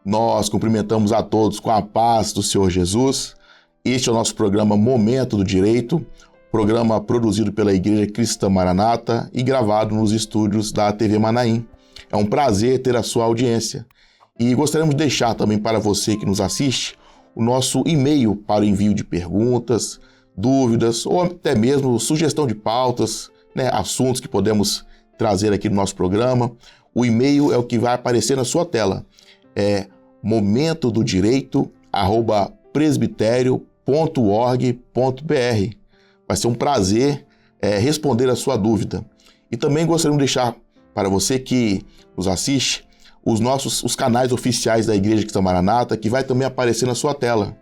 Nós cumprimentamos a todos com a paz do Senhor Jesus. Este é o nosso programa Momento do Direito, programa produzido pela Igreja Cristã Maranata e gravado nos estúdios da TV Manaim. É um prazer ter a sua audiência. E gostaríamos de deixar também para você que nos assiste o nosso e-mail para o envio de perguntas, dúvidas ou até mesmo sugestão de pautas, assuntos que podemos trazer aqui no nosso programa. O e-mail é o que vai aparecer na sua tela. É momentododireito@presbiterio.org.br. Vai ser um prazer responder a sua dúvida. E também gostaríamos de deixar para você que nos assiste os canais oficiais da Igreja Cristã Maranata, que vai também aparecer na sua tela.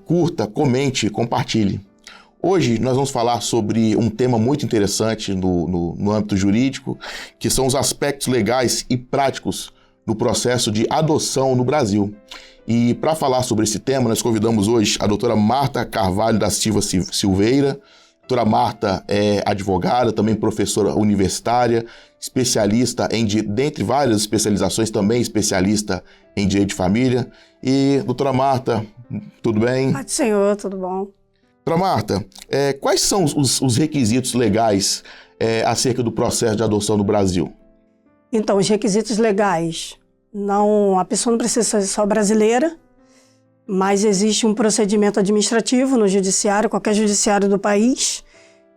Curta, comente, compartilhe. Hoje nós vamos falar sobre um tema muito interessante no âmbito jurídico, que são os aspectos legais e práticos do processo de adoção no Brasil. E para falar sobre esse tema, nós convidamos hoje a doutora Marta Carvalho da Silva Silveira. A doutora Marta é advogada, também professora universitária, especialista dentre várias especializações, também especialista em direito de família. E, doutora Marta, tudo bem? Paz do Senhor, tudo bom? Doutora Marta, quais são os requisitos legais acerca do processo de adoção no Brasil? Então, os requisitos legais, a pessoa não precisa ser só brasileira, mas existe um procedimento administrativo no judiciário, qualquer judiciário do país,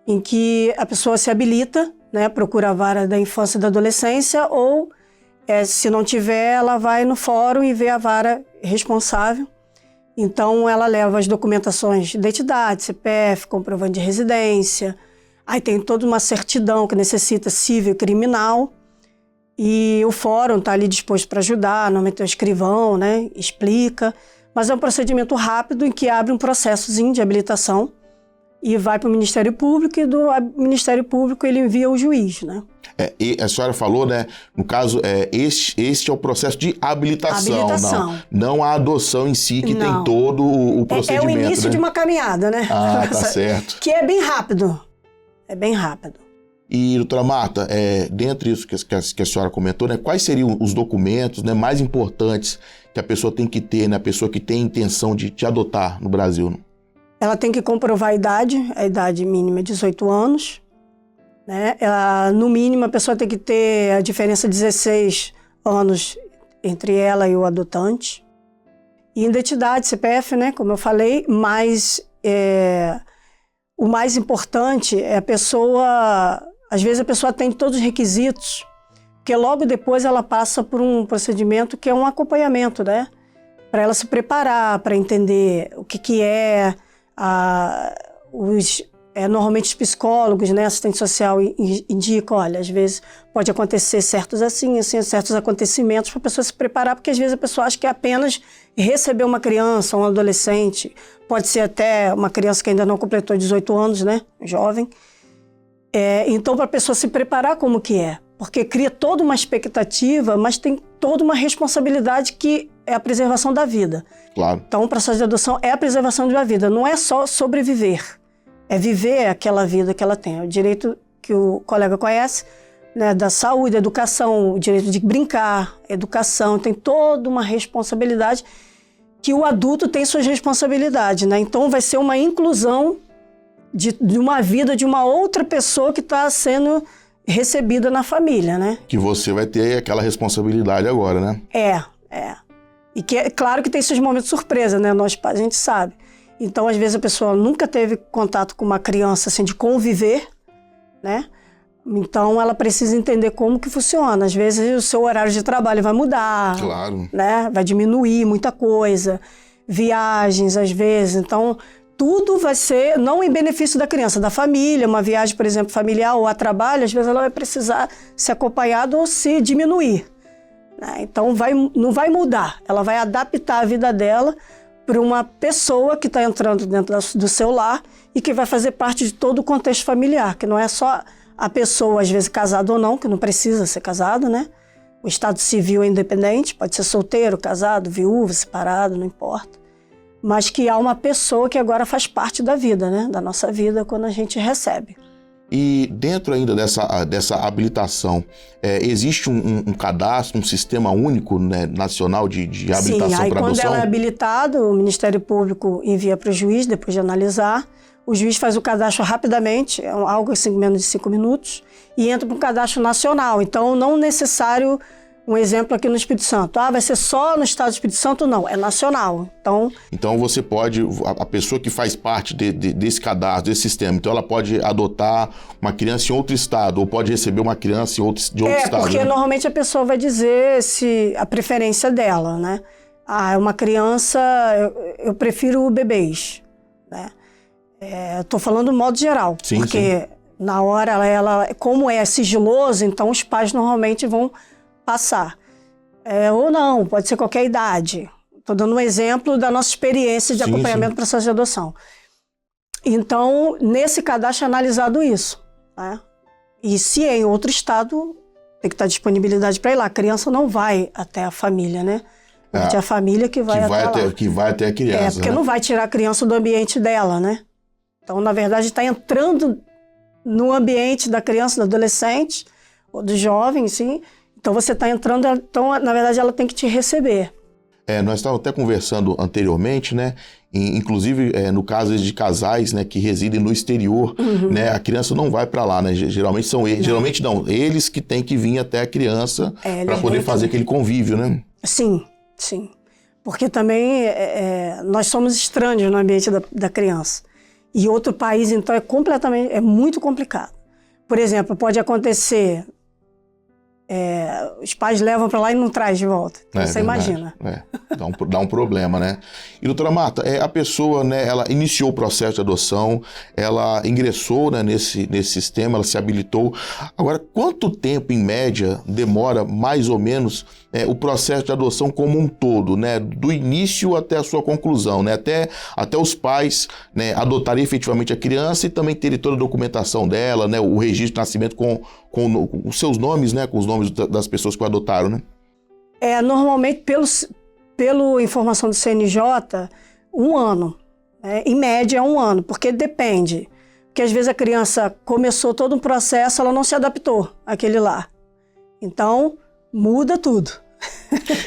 em que a pessoa se habilita, procura a vara da infância e da adolescência, ou, se não tiver, ela vai no fórum e vê a vara responsável. Então, ela leva as documentações de identidade, CPF, comprovante de residência, aí tem toda uma certidão que necessita civil e criminal, e o fórum está ali disposto para ajudar, normalmente tem um escrivão, explica, mas é um procedimento rápido em que abre um processozinho de habilitação e vai para o Ministério Público, e do Ministério Público ele envia o juiz, E a senhora falou, no caso, este é o processo de habilitação. Não a adoção em si, que tem todo o procedimento. É o início de uma caminhada, Ah, tá certo. Que é bem rápido. É bem rápido. E, doutora Marta, dentre isso que a senhora comentou, quais seriam os documentos mais importantes que a pessoa tem que ter, a pessoa que tem intenção de te adotar no Brasil? Ela tem que comprovar a idade mínima é 18 anos. No mínimo, a pessoa tem que ter a diferença de 16 anos entre ela e o adotante. E identidade, CPF, como eu falei, mas o mais importante é a pessoa... Às vezes a pessoa atende todos os requisitos, porque logo depois ela passa por um procedimento que é um acompanhamento, para ela se preparar, para entender o que é... Normalmente os psicólogos, assistente social indicam, olha, às vezes pode acontecer certos acontecimentos para a pessoa se preparar, porque às vezes a pessoa acha que é apenas receber uma criança, um adolescente, pode ser até uma criança que ainda não completou 18 anos, jovem. Então, para a pessoa se preparar como que é, porque cria toda uma expectativa, mas tem toda uma responsabilidade que é a preservação da vida. Claro. Então, o processo de adoção é a preservação de uma vida, não é só sobreviver. É viver aquela vida que ela tem. É o direito que o colega conhece, da saúde, educação, o direito de brincar, educação, tem toda uma responsabilidade que o adulto tem suas responsabilidades, Então vai ser uma inclusão de uma vida de uma outra pessoa que está sendo recebida na família, Que você vai ter aquela responsabilidade agora, E que é claro que tem esses momentos surpresa, Nós pais, a gente sabe. Então, às vezes, a pessoa nunca teve contato com uma criança, assim, de conviver, Então, ela precisa entender como que funciona. Às vezes, o seu horário de trabalho vai mudar. Claro. Vai diminuir muita coisa. Viagens, às vezes. Então, tudo vai ser, não em benefício da criança, da família. Uma viagem, por exemplo, familiar ou a trabalho, às vezes ela vai precisar ser acompanhada ou se diminuir. Então, não vai mudar. Ela vai adaptar a vida dela para uma pessoa que está entrando dentro do seu lar e que vai fazer parte de todo o contexto familiar, que não é só a pessoa, às vezes, casada ou não, que não precisa ser casado, O estado civil é independente, pode ser solteiro, casado, viúvo, separado, não importa. Mas que há uma pessoa que agora faz parte da vida, Da nossa vida quando a gente recebe. E dentro ainda dessa habilitação, existe um cadastro, um sistema único, né, nacional de habilitação Sim, aí para adoção? quando ela é habilitada, o Ministério Público envia para o juiz, depois de analisar. O juiz faz o cadastro rapidamente, é algo assim, menos de 5 minutos, e entra para um cadastro nacional. Então, não necessário, um exemplo aqui no Espírito Santo. Vai ser só no estado do Espírito Santo? Não, é nacional. Então você pode, a pessoa que faz parte desse cadastro, desse sistema, então ela pode adotar uma criança em outro estado, ou pode receber uma criança de outro estado. Porque normalmente a pessoa vai dizer a preferência dela, né? É uma criança, eu prefiro bebês, né? Estou falando de modo geral, sim, porque sim. Na hora, como é sigiloso, então os pais normalmente vão passar. Ou não, pode ser qualquer idade. Estou dando um exemplo da nossa experiência de acompanhamento do processo de adoção. Então, nesse cadastro é analisado isso, né? E se é em outro estado, tem que estar disponibilidade para ir lá. A criança não vai até a família, né? É a família que vai até lá. Que vai até a criança. Porque né? não vai tirar a criança do ambiente dela, né? Então, na verdade, está entrando no ambiente da criança, do adolescente, ou do jovem, sim. Então, você está entrando, então, na verdade, ela tem que te receber. Nós estávamos até conversando anteriormente, né? Inclusive, no caso de casais, né, que residem no exterior, né? A criança não vai para lá, né? Geralmente são eles, geralmente não, eles que têm que vir até a criança para poder fazer aquele convívio, né? Sim, sim. Porque também nós somos estranhos no ambiente da criança. E outro país, então, é muito complicado. Por exemplo, pode acontecer, os pais levam para lá e não traz de volta. Então, você imagina. Dá um problema, né? E, doutora Marta, a pessoa, né, ela iniciou o processo de adoção, ela ingressou, né, nesse sistema, ela se habilitou. Agora, quanto tempo, em média, demora, mais ou menos, o processo de adoção como um todo, né? Do início até a sua conclusão, né? Até os pais, né, adotarem efetivamente a criança e também terem toda a documentação dela, né? O registro de nascimento com os seus nomes, né? Com os nomes das pessoas que o adotaram, né? Normalmente, pela informação do CNJ, 1 ano. Em média, é 1 ano, porque depende. Porque às vezes a criança começou todo um processo, ela não se adaptou àquele lá. Então, muda tudo.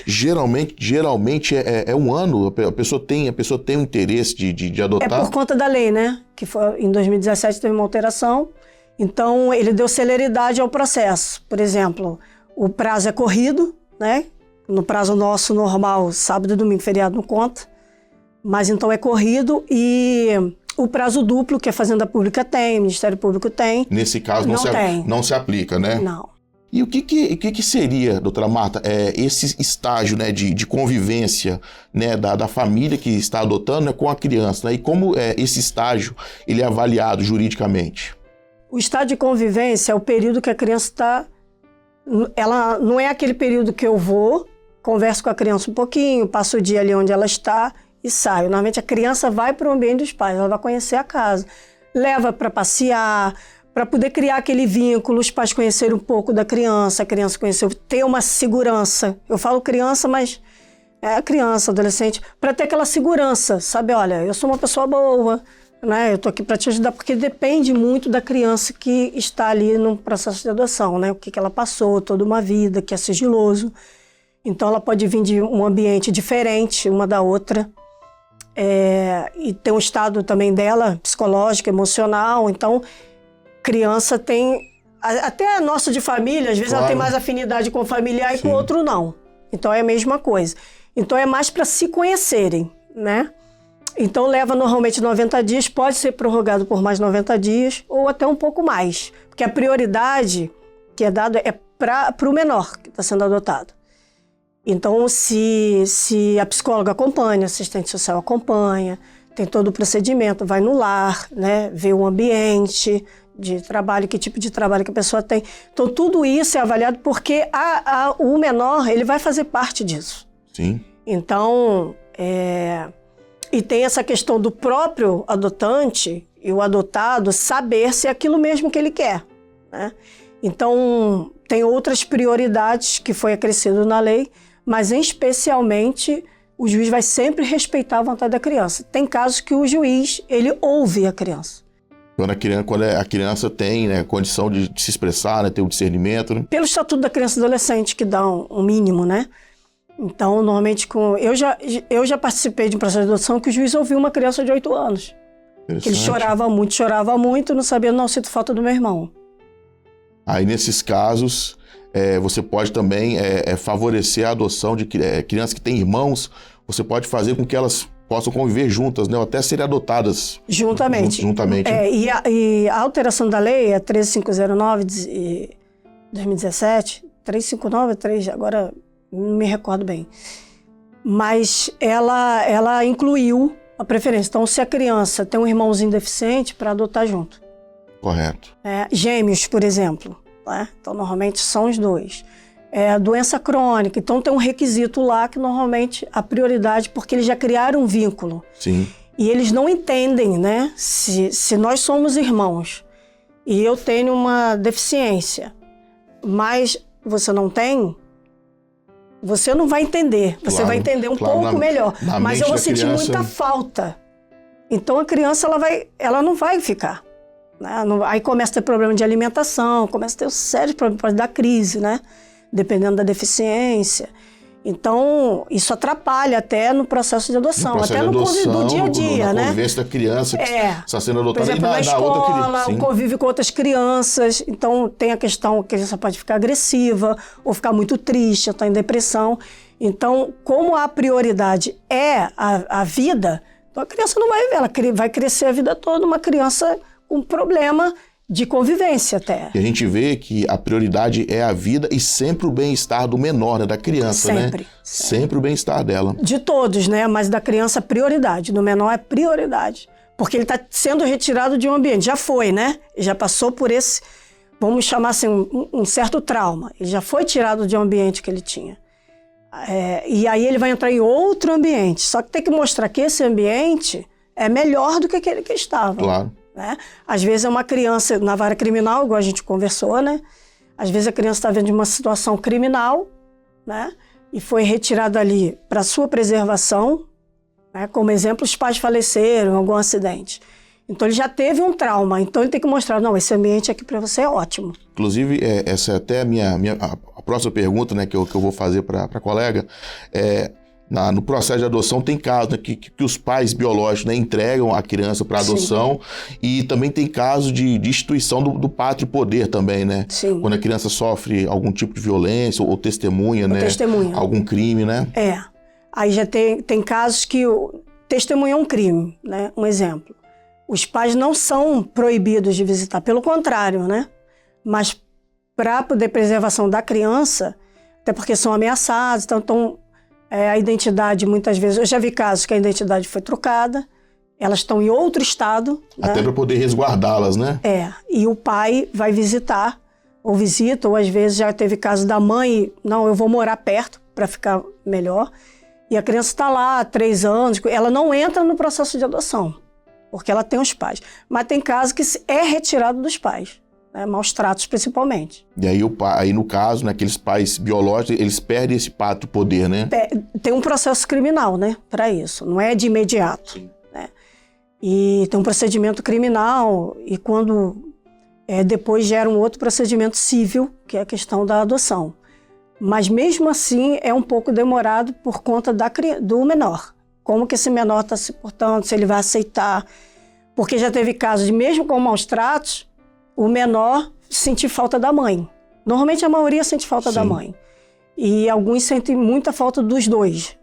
Geralmente é 1 ano, a pessoa tem um interesse de adotar? É por conta da lei, né? Que foi, em 2017 teve uma alteração, então ele deu celeridade ao processo. Por exemplo, o prazo é corrido, né? No prazo nosso normal, sábado e domingo, feriado não conta, mas então é corrido, e o prazo duplo que a Fazenda Pública tem, o Ministério Público tem. Nesse caso não se aplica, né? Não. E o que seria, doutora Marta, esse estágio, né, de convivência, né, da família que está adotando, né, com a criança, né, e como esse estágio ele é avaliado juridicamente? O estágio de convivência é o período que a criança está... Ela não é aquele período que eu vou, converso com a criança um pouquinho, passo o dia ali onde ela está e saio. Normalmente a criança vai para o ambiente dos pais, ela vai conhecer a casa, leva para passear, para poder criar aquele vínculo, os pais conhecerem um pouco da criança, a criança conhecer, ter uma segurança. Eu falo criança, mas é criança, adolescente, para ter aquela segurança, sabe? Olha, eu sou uma pessoa boa, né? Eu estou aqui para te ajudar, porque depende muito da criança que está ali no processo de adoção, né? O que ela passou, toda uma vida, que é sigiloso. Então, ela pode vir de um ambiente diferente uma da outra. E tem um estado também dela, psicológico, emocional. Então, criança tem... Até a nossa de família, às vezes ela tem mais afinidade com o familiar e com o outro não. Então, é a mesma coisa. Então, é mais para se conhecerem, né? Então, leva normalmente 90 dias, pode ser prorrogado por mais 90 dias ou até um pouco mais. Porque a prioridade que é dada é para o menor que está sendo adotado. Então, se a psicóloga acompanha, a assistente social acompanha, tem todo o procedimento, vai no lar, né, vê o ambiente de trabalho, que tipo de trabalho que a pessoa tem. Então, tudo isso é avaliado porque o menor, ele vai fazer parte disso. Sim. Então, e tem essa questão do próprio adotante e o adotado saber se é aquilo mesmo que ele quer, né? Então, tem outras prioridades que foi acrescido na lei, mas especialmente o juiz vai sempre respeitar a vontade da criança. Tem casos que o juiz, ele ouve a criança. Quando a criança tem, né, condição de se expressar, né, ter o discernimento. Né? Pelo Estatuto da Criança e Adolescente, que dá um mínimo, né? Então, normalmente, eu já participei de um processo de adoção que o juiz ouviu uma criança de 8 anos. Que ele chorava muito, não sabia, não, sinto falta do meu irmão. Aí, nesses casos, você pode também favorecer a adoção de crianças que têm irmãos. Você pode fazer com que elas possam conviver juntas, né? Ou até serem adotadas. Juntamente. E a alteração da lei é 13509 de 2017, 359, agora não me recordo bem. Mas ela incluiu a preferência. Então, se a criança tem um irmãozinho deficiente, para adotar junto. Correto. Gêmeos, por exemplo. Né? Então, normalmente são os dois. Doença crônica. Então, tem um requisito lá que normalmente a prioridade, porque eles já criaram um vínculo. Sim. E eles não entendem, né? Se nós somos irmãos e eu tenho uma deficiência, mas você não tem, você não vai entender. Você vai entender um pouco melhor. Mas eu vou sentir muita falta. Então, a criança ela não vai ficar. Né? Aí começa a ter problema de alimentação, começa a ter um sério problema, pode dar crise, né? Dependendo da deficiência. Então, isso atrapalha até no processo de adoção, até no convívio do dia a dia, né? Na convivência da criança que está sendo adotada. Por exemplo, na escola, o convívio com outras crianças. Então, tem a questão que a criança pode ficar agressiva, ou ficar muito triste, ou estar em depressão. Então, como a prioridade é a vida, então a criança não vai ver, ela vai crescer a vida toda uma criança com problema de convivência até. E a gente vê que a prioridade é a vida e sempre o bem-estar do menor, né? Da criança, né? Sempre o bem-estar dela. De todos, né? Mas da criança é prioridade, do menor é prioridade. Porque ele está sendo retirado de um ambiente. Já foi, né? Ele já passou por esse, vamos chamar assim, um certo trauma. Ele já foi tirado de um ambiente que ele tinha. E aí ele vai entrar em outro ambiente. Só que tem que mostrar que esse ambiente é melhor do que aquele que estava. Claro. Né? Às vezes é uma criança na vara criminal, igual a gente conversou, né? Às vezes a criança está vendo de uma situação criminal, né? E foi retirada ali para sua preservação, né? Como exemplo, os pais faleceram em algum acidente. Então ele já teve um trauma, então ele tem que mostrar, não, esse ambiente aqui para você é ótimo. Inclusive, essa é até a próxima pergunta, né, que eu vou fazer para a colega. No processo de adoção tem casos, né, que os pais biológicos, né, entregam a criança para adoção. Sim. E também tem caso de instituição do pátrio poder também, né? Sim. Quando a criança sofre algum tipo de violência ou testemunha, né? Algum crime, né? Aí já tem casos que o testemunha é um crime, né? Um exemplo. Os pais não são proibidos de visitar, pelo contrário, né? Mas para poder preservação da criança, até porque são ameaçados, então a identidade, muitas vezes, eu já vi casos que a identidade foi trocada, elas estão em outro estado. Até né? para poder resguardá-las, né? E o pai vai visitar, ou visita, ou às vezes já teve caso da mãe, não, eu vou morar perto para ficar melhor, e a criança está lá há 3 anos, ela não entra no processo de adoção, porque ela tem os pais. Mas tem caso que é retirado dos pais. Né, maus tratos principalmente. E aí no caso, né, aqueles pais biológicos, eles perdem esse pátrio poder, né? Tem um processo criminal, né, para isso, não é de imediato. Sim. Né? E tem um procedimento criminal e quando depois gera um outro procedimento civil, que é a questão da adoção. Mas mesmo assim é um pouco demorado por conta do menor. Como que esse menor está se portando, se ele vai aceitar. Porque já teve casos de, mesmo com maus tratos, o menor sentir falta da mãe. Normalmente a maioria sente falta da mãe. E alguns sentem muita falta dos dois.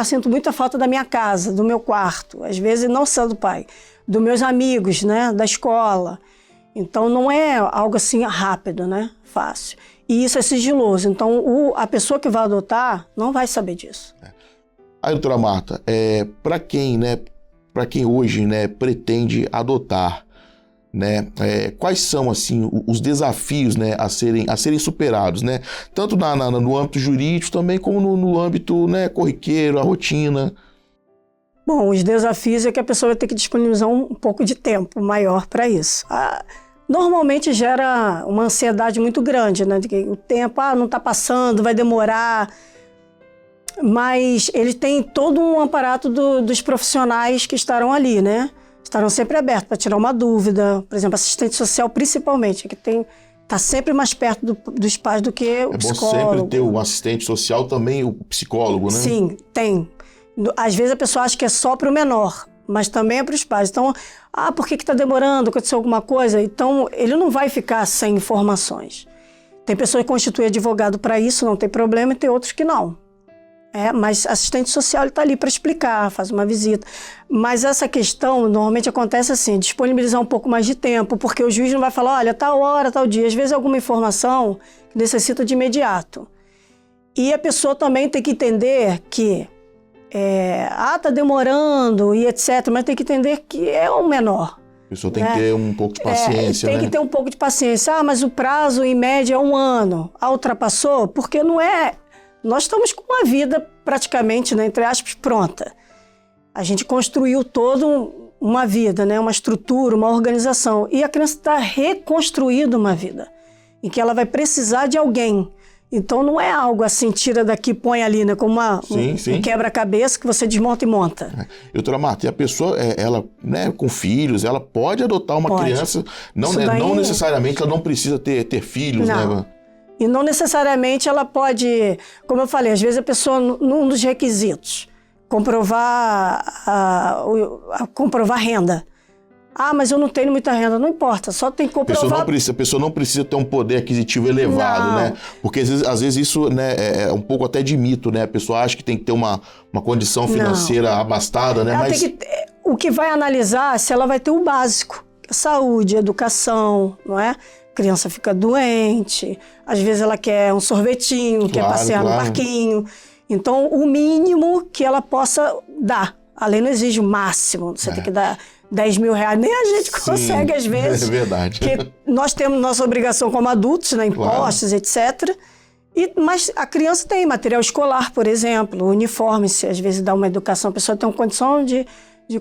Sinto muita falta da minha casa, do meu quarto. Às vezes não só do pai. Dos meus amigos, né? Da escola. Então não é algo assim rápido, né? Fácil. E isso é sigiloso. Então a pessoa que vai adotar não vai saber disso. Aí, doutora Marta, para quem, né? Para quem hoje, né, pretende adotar, né? Quais são assim os desafios, né, a serem superados, né? Tanto no âmbito jurídico também como no âmbito, né, corriqueiro, a rotina. Bom, os desafios é que a pessoa vai ter que disponibilizar um pouco de tempo maior para isso. Normalmente gera uma ansiedade muito grande, né? De que o tempo não está passando, vai demorar. Mas ele tem todo um aparato dos profissionais que estarão ali, né? estarão sempre abertos para tirar uma dúvida. Por exemplo, assistente social, principalmente, que está sempre mais perto dos pais do que o psicólogo. É bom sempre ter um assistente social, também o psicólogo, né? Sim, tem. Às vezes a pessoa acha que é só para o menor, mas também é para os pais. Então, por que está demorando? Aconteceu alguma coisa? Então, ele não vai ficar sem informações. Tem pessoas que constituem advogado para isso, não tem problema, e tem outros que não. Mas assistente social está ali para explicar, faz uma visita. Mas essa questão normalmente acontece assim, disponibilizar um pouco mais de tempo, porque o juiz não vai falar, olha, tal hora, tal dia. Às vezes é alguma informação que necessita de imediato. E a pessoa também tem que entender que está demorando e etc., mas tem que entender que é um menor. A pessoa tem que ter um pouco de paciência, Tem que ter um pouco de paciência. Mas o prazo, em média, é 1 ano. Ultrapassou? Porque não é... Nós estamos com uma vida praticamente, né, entre aspas, pronta. A gente construiu toda uma vida, né, uma estrutura, uma organização. E a criança está reconstruindo uma vida, em que ela vai precisar de alguém. Então não é algo assim, tira daqui, põe ali, né? Como um quebra-cabeça que você desmonta e monta. Doutora Marta, e a pessoa, ela, né, com filhos, ela pode adotar uma criança, não necessariamente ela não precisa ter filhos, não. Né? E não necessariamente ela pode, como eu falei, às vezes a pessoa, num dos requisitos, comprovar renda. Mas eu não tenho muita renda. Não importa, só tem que comprovar... A pessoa não precisa ter um poder aquisitivo elevado, né? Porque às vezes isso, né, é um pouco até de mito, né? A pessoa acha que tem que ter uma condição financeira abastada, né? Ela tem que, o que vai analisar se ela vai ter o básico. Saúde, educação, não é? A criança fica doente, às vezes ela quer um sorvetinho, quer passear no parquinho. Então, o mínimo que ela possa dar. A lei não exige o máximo, você tem que dar... 10 mil reais, nem a gente consegue às vezes. É verdade. Porque nós temos nossa obrigação como adultos, né, impostos, etc. Mas a criança tem material escolar, por exemplo, uniforme, se às vezes dá uma educação, a pessoa tem uma condição de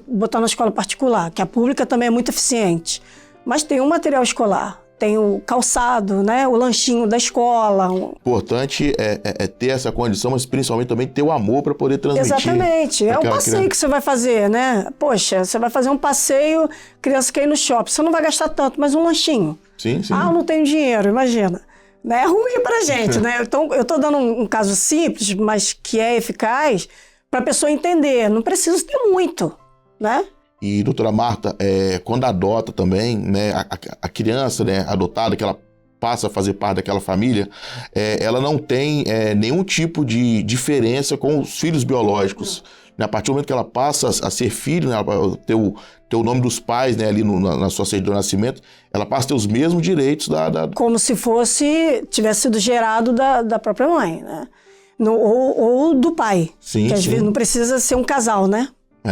botar na escola particular, que a pública também é muito eficiente. Mas tem um material escolar, tem o calçado, né, o lanchinho da escola. Importante é ter essa condição, mas principalmente também ter o amor para poder transmitir. Exatamente. É um passeio que você vai fazer, né? Poxa, você vai fazer um passeio, criança quer ir no shopping. Você não vai gastar tanto, mas um lanchinho. Sim. Eu não tenho dinheiro, imagina. É ruim pra gente, né? Então, eu tô dando um caso simples, mas que é eficaz, para a pessoa entender. Não precisa ter muito, né? E, doutora Marta, quando adota também, né, a criança, né, adotada, que ela passa a fazer parte daquela família, ela não tem nenhum tipo de diferença com os filhos biológicos. Né? A partir do momento que ela passa a ser filho, né, ter o nome dos pais, né, ali na sua certidão de nascimento, ela passa a ter os mesmos direitos Como se tivesse sido gerado da própria mãe, né? Ou do pai. Sim, que às vezes não precisa ser um casal, né?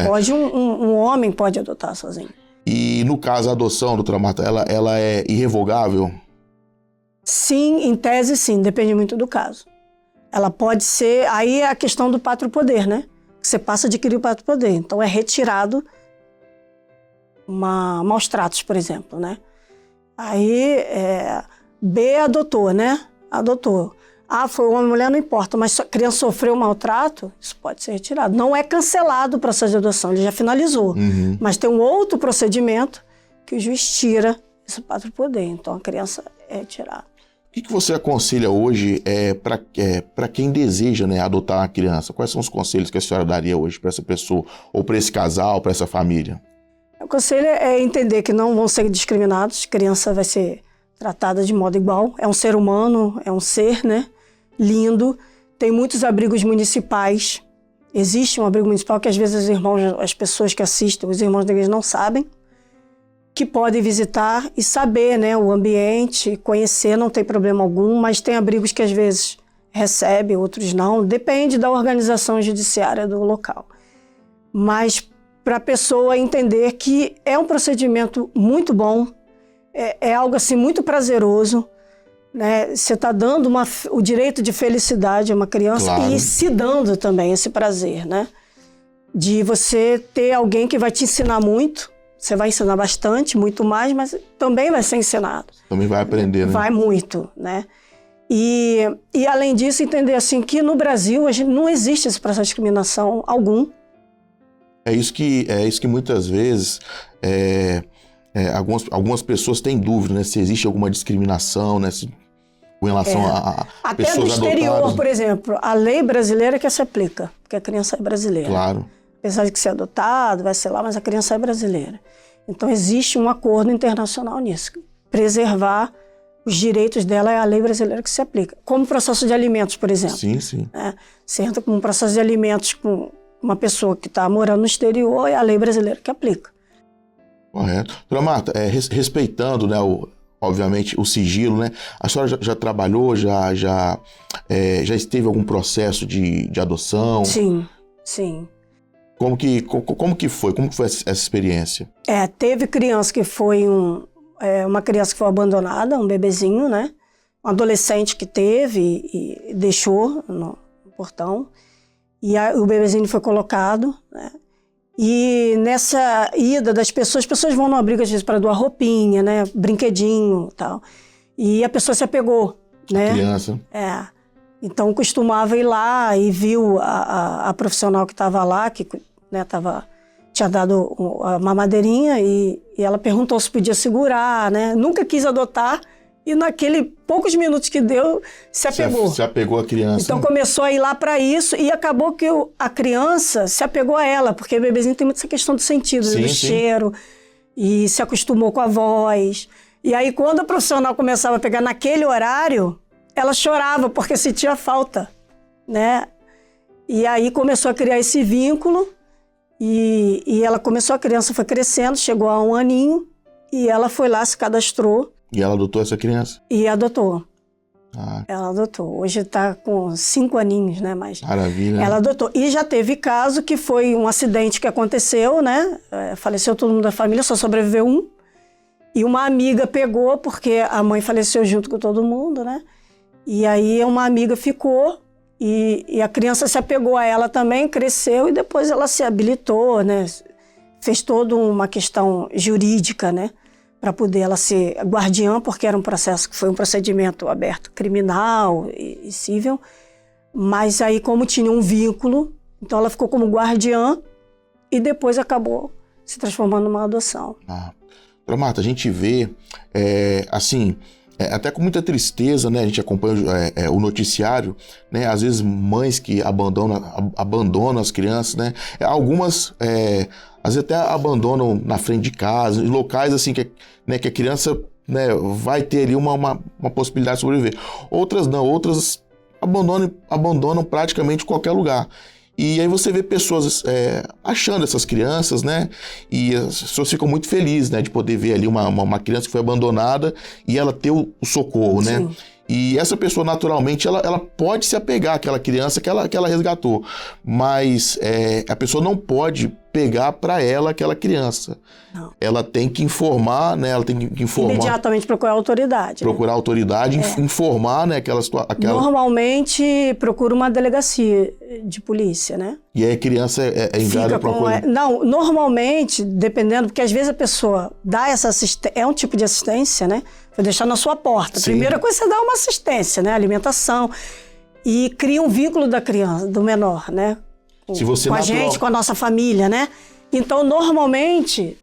Pode um homem pode adotar sozinho. E no caso a adoção, doutora Marta, ela é irrevogável? Sim, em tese sim, depende muito do caso. Ela pode ser, aí é a questão do pátrio poder, né? Você passa a adquirir o pátrio poder, então é retirado maus tratos, por exemplo, né? Aí B adotou, né? Adotou. Foi uma mulher, não importa, mas a criança sofreu maltrato, isso pode ser retirado. Não é cancelado o processo de adoção, ele já finalizou. Uhum. Mas tem um outro procedimento que o juiz tira esse pátrio poder, então a criança é retirada. O que você aconselha hoje para quem deseja, né, adotar uma criança? Quais são os conselhos que a senhora daria hoje para essa pessoa, ou para esse casal, para essa família? O conselho é entender que não vão ser discriminados, a criança vai ser tratada de modo igual, é um ser humano, é um ser, né? Lindo, tem muitos abrigos municipais, existe um abrigo municipal que às vezes as pessoas que assistem, os irmãos da igreja não sabem, que podem visitar e saber, né, o ambiente, conhecer, não tem problema algum, mas tem abrigos que às vezes recebem, outros não, depende da organização judiciária do local. Mas para a pessoa entender que é um procedimento muito bom, é algo assim muito prazeroso, né? Você está dando o direito de felicidade a uma criança, claro, e se dando também esse prazer, né? De você ter alguém que vai te ensinar muito, você vai ensinar bastante, muito mais, mas também vai ser ensinado. Também vai aprender, né? Vai muito, né? E além disso, entender assim que no Brasil não existe esse processo de discriminação algum. É isso que muitas vezes algumas pessoas têm dúvida, né? Se existe alguma discriminação, né? Com relação a até pessoas no exterior, adotadas. por exemplo, a lei brasileira que se aplica, porque a criança é brasileira. Claro. Apesar de que ser adotado, vai ser lá, mas a criança é brasileira. Então existe um acordo internacional nisso. Preservar os direitos dela é a lei brasileira que se aplica. Como o processo de alimentos, por exemplo. Sim, sim. Você entra com um processo de alimentos com uma pessoa que está morando no exterior, é a lei brasileira que aplica. Correto. Doutora Marta, respeitando, né, obviamente, o sigilo, né? A senhora já trabalhou, já esteve em algum processo de adoção? Sim, sim. Como que foi? Como que foi essa experiência? Teve criança que foi uma criança que foi abandonada, um bebezinho, né? Um adolescente que teve e deixou no portão. E o bebezinho foi colocado, né? E nessa ida das pessoas, as pessoas vão numa briga às vezes para doar roupinha, né? Brinquedinho e tal. E a pessoa se apegou, né? A criança. Então costumava ir lá e viu a profissional que estava lá, que, né, tinha dado uma mamadeirinha e ela perguntou se podia segurar, né? Nunca quis adotar e naquele poucos minutos que deu, se apegou. Se apegou à criança. Então começou a ir lá para isso e acabou que a criança se apegou a ela, porque o bebezinho tem muito essa questão do sentido, do cheiro, e se acostumou com a voz. E aí quando a profissional começava a pegar naquele horário, ela chorava porque sentia falta, né? E aí começou a criar esse vínculo e ela começou, a criança foi crescendo, chegou a 1 aninho e ela foi lá, se cadastrou. E ela adotou essa criança? E adotou. Ah. Ela adotou. Hoje está com 5 aninhos, né? Mas maravilha. Ela adotou. E já teve caso que foi um acidente que aconteceu, né? Faleceu todo mundo da família, só sobreviveu um. E uma amiga pegou, porque a mãe faleceu junto com todo mundo, né? E aí uma amiga ficou e a criança se apegou a ela também, cresceu e depois ela se habilitou, né? Fez toda uma questão jurídica, né? Para poder ela ser guardiã, porque era um processo que foi um procedimento aberto criminal e civil. Mas aí, como tinha um vínculo, então ela ficou como guardiã e depois acabou se transformando numa adoção. Doutora Marta, a gente vê, até com muita tristeza, né? A gente acompanha o noticiário, né? Às vezes mães que abandonam as crianças, né? Algumas, às vezes até abandonam na frente de casa, em locais assim que a criança, né, vai ter ali uma possibilidade de sobreviver. Outras não, outras abandonam praticamente qualquer lugar. E aí você vê pessoas achando essas crianças, né? E as pessoas ficam muito felizes, né? De poder ver ali uma criança que foi abandonada e ela ter o socorro, né? Sim. E essa pessoa, naturalmente, ela pode se apegar àquela criança que ela resgatou. Mas a pessoa não pode pegar para ela aquela criança. Não. Ela tem que informar, né? Ela tem que informar. Imediatamente procurar a autoridade. Procurar a autoridade, informar, né? Aquela. Normalmente procura uma delegacia de polícia, né? E aí a criança é enviada para uma coisa. Não, normalmente, dependendo, porque às vezes a pessoa dá essa assistência, é um tipo de assistência, né? Vai deixar na sua porta. Sim. Primeira coisa, você dá uma assistência, né? Alimentação. E cria um vínculo da criança, do menor, né? Com a gente, com a nossa família, né? Então, normalmente,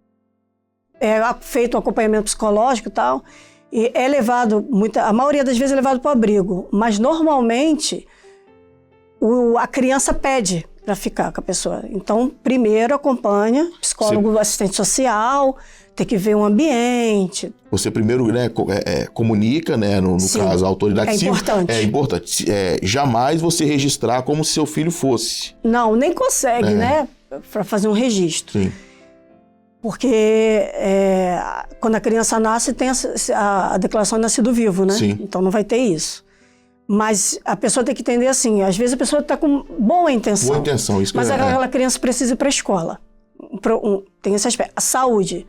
é feito um acompanhamento psicológico e tal, e é levado, a maioria das vezes é levado para o abrigo, mas normalmente a criança pede para ficar com a pessoa. Então, primeiro acompanha, psicólogo, assistente social, tem que ver o ambiente. Você primeiro, né, comunica, né, no caso, a autoridade civil. Importante. É importante. Jamais você registrar como se seu filho fosse. Não, nem consegue, né, para fazer um registro. Sim. Porque quando a criança nasce, tem a declaração de nascido vivo, né? Sim. Então não vai ter isso. Mas a pessoa tem que entender assim, às vezes a pessoa está com boa intenção. Boa intenção, isso que mas aquela criança precisa ir para a escola. Tem esse aspecto. A saúde.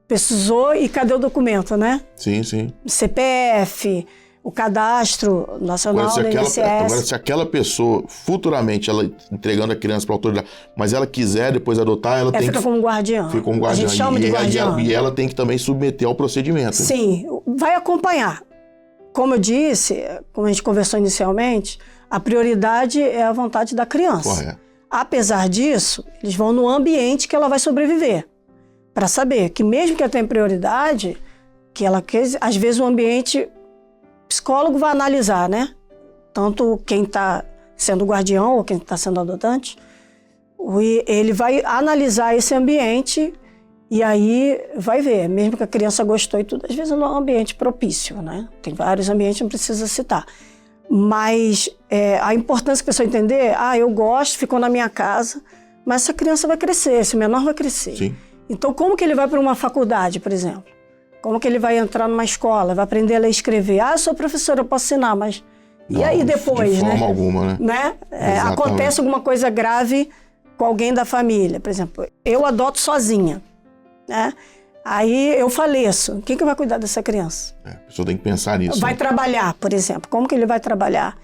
Precisou e cadê o documento, né? Sim, sim. CPF, o cadastro nacional da INSS. Agora, se aquela pessoa, futuramente, ela entregando a criança para a autoridade, mas ela quiser depois adotar, ela tem fica como guardiã. Fica como guardiã. A gente chama de guardiã. E ela tem que também submeter ao procedimento. Sim, vai acompanhar. Como eu disse, como a gente conversou inicialmente, a prioridade é a vontade da criança. Correto. Apesar disso, eles vão no ambiente que ela vai sobreviver, para saber que mesmo que ela tenha prioridade, que ela quer, às vezes o ambiente, o psicólogo vai analisar, né? Tanto quem está sendo guardião ou quem está sendo adotante, ele vai analisar esse ambiente e aí vai ver, mesmo que a criança gostou e tudo, às vezes não é um ambiente propício, né? Tem vários ambientes, não precisa citar. Mas a importância que a pessoa entender, eu gosto, ficou na minha casa, mas essa criança vai crescer, esse menor vai crescer. Sim. Então, como que ele vai para uma faculdade, por exemplo? Como que ele vai entrar numa escola, vai aprender a ler e escrever? Eu sou professora, eu posso ensinar, mas Não, e aí depois, de forma né? alguma, né? Acontece alguma coisa grave com alguém da família, por exemplo, eu adoto sozinha, né? Aí eu faleço, quem que vai cuidar dessa criança? A pessoa tem que pensar nisso. Vai trabalhar, por exemplo, como que ele vai trabalhar?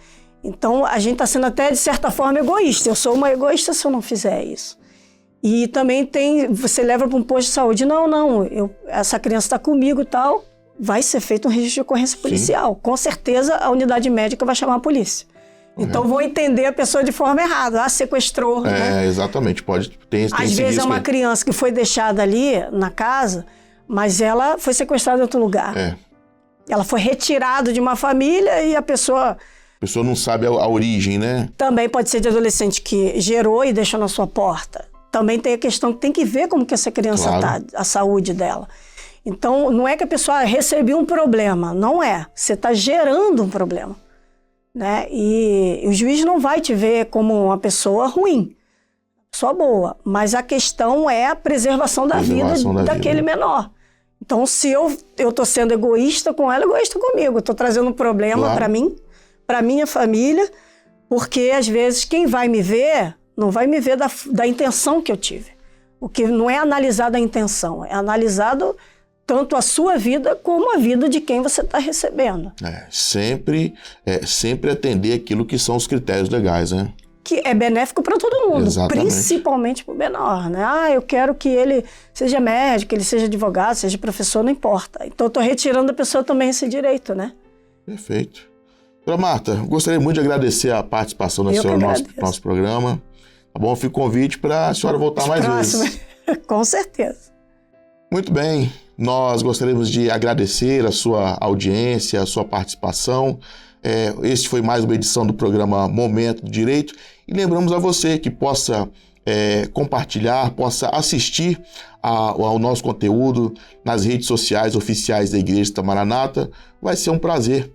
Então, a gente está sendo até, de certa forma, egoísta. Eu sou uma egoísta se eu não fizer isso. E também você leva para um posto de saúde, essa criança está comigo e tal, vai ser feito um registro de ocorrência policial. Sim. Com certeza, a unidade médica vai chamar a polícia. Então, vão entender a pessoa de forma errada. Sequestrou, né? Exatamente. Tem Às vezes é uma criança que foi deixada ali na casa, mas ela foi sequestrada em outro lugar. Ela foi retirada de uma família e a pessoa... A pessoa não sabe a origem, né? Também pode ser de adolescente que gerou e deixou na sua porta. Também tem a questão que tem que ver como que essa criança está, a saúde dela. Então, não é que a pessoa recebeu um problema. Não é. Você está gerando um problema, né? E o juiz não vai te ver como uma pessoa ruim, pessoa boa. Mas a questão é a preservação da vida daquele menor. Então, se eu estou sendo egoísta com ela, egoísta comigo. Estou trazendo um problema para mim, para minha família, porque às vezes quem vai me ver não vai me ver da intenção que eu tive. O que não é analisado a intenção, é analisado tanto a sua vida como a vida de quem você está recebendo. Sempre atender aquilo que são os critérios legais, né? Que é benéfico para todo mundo, principalmente para o menor, né? Eu quero que ele seja médico, ele seja advogado, seja professor, não importa. Então, eu estou retirando da pessoa também esse direito, né? Perfeito. Doutora Marta, gostaria muito de agradecer a participação da senhora no nosso programa. Tá bom? Fica o convite para a senhora voltar mais vezes. Com certeza. Muito bem. Nós gostaríamos de agradecer a sua audiência, a sua participação. Este foi mais uma edição do programa Momento do Direito. E lembramos a você que possa compartilhar, possa assistir ao nosso conteúdo nas redes sociais oficiais da Igreja Maranata. Vai ser um prazer.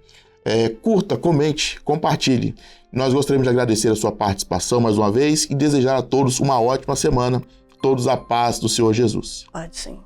Curta, comente, compartilhe. Nós gostaríamos de agradecer a sua participação mais uma vez e desejar a todos uma ótima semana. Todos a paz do Senhor Jesus. Pode sim.